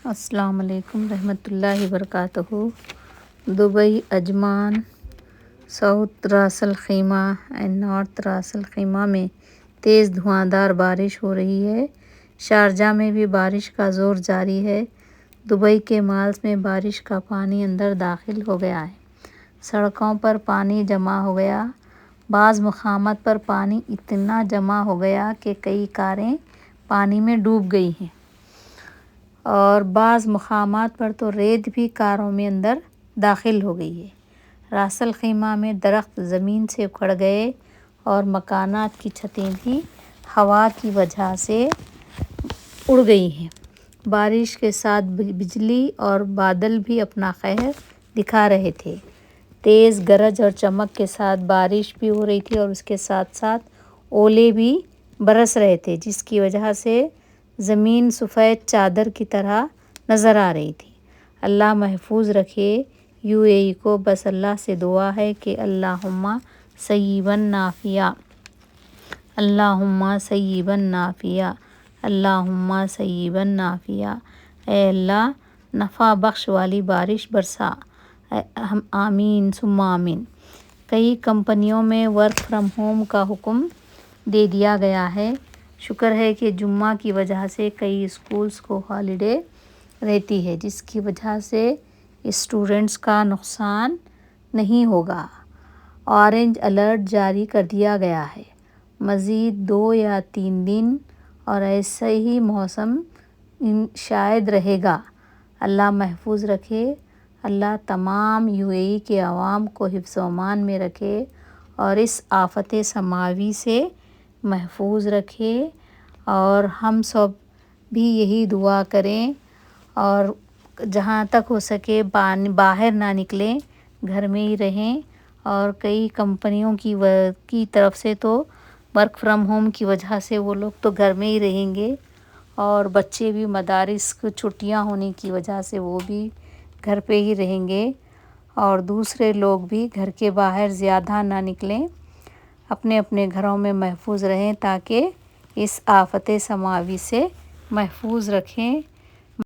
السلام علیکم رحمۃ اللہ وبرکاتہ۔ Dubai, عجمان، south Ras Al Khaimah and north Ras Al Khaimah میں تیز دھواں بارش ہو رہی ہے۔ شارجہ میں بھی بارش کا زور جاری ہے۔ دبئی کے مالز میں بارش کا پانی اندر داخل ہو گیا ہے۔ سڑکوں پر پانی جمع ہو گیا۔ بعض مقامات پر پانی اتنا جمع ہو گیا کہ کئی کاریں پانی میں ڈوب گئی ہیں اور بعض مقامات پر تو ریت بھی کاروں میں اندر داخل ہو گئی ہے۔ راس الخیمہ میں درخت زمین سے اکھڑ گئے اور مکانات کی چھتیں بھی ہوا کی وجہ سے اڑ گئی ہیں۔ بارش کے ساتھ بجلی اور بادل بھی اپنا قہر دکھا رہے تھے۔ تیز گرج اور چمک کے ساتھ بارش بھی ہو رہی تھی اور اس کے ساتھ ساتھ اولے بھی برس رہے تھے، جس کی وجہ سے زمین سفید چادر کی طرح نظر آ رہی تھی۔ اللہ محفوظ رکھے یو اے ای کو۔ بس اللہ سے دعا ہے کہ اللہم صیباً نافعا، اللہم صیباً نافعا، اللہم صیباً نافعا۔ اے اللہ نفع بخش والی بارش برسا، آمین ثم آمین۔ کئی کمپنیوں میں ورک فرام ہوم کا حکم دے دیا گیا ہے۔ شکر ہے کہ جمعہ کی وجہ سے کئی اسکولز کو ہالیڈے رہتی ہے، جس کی وجہ سے اسٹوڈنٹس کا نقصان نہیں ہوگا۔ آرنج الرٹ جاری کر دیا گیا ہے۔ مزید 2 یا 3 دن اور ایسا ہی موسم شاید رہے گا۔ اللہ محفوظ رکھے۔ اللہ تمام یو اے ای کے عوام کو حفظ و امان میں رکھے اور اس آفت سماوی سے محفوظ رکھے، اور ہم سب بھی یہی دعا کریں اور جہاں تک ہو سکے باہر نہ نکلیں، گھر میں ہی رہیں۔ اور کئی کمپنیوں کی طرف سے تو ورک فرام ہوم کی وجہ سے وہ لوگ تو گھر میں ہی رہیں گے، اور بچے بھی مدارس کو چھٹیاں ہونے کی وجہ سے وہ بھی گھر پہ ہی رہیں گے، اور دوسرے لوگ بھی گھر کے باہر زیادہ نہ نکلیں، اپنے اپنے گھروں میں محفوظ رہیں تاکہ اس آفت سماوی سے محفوظ رکھیں۔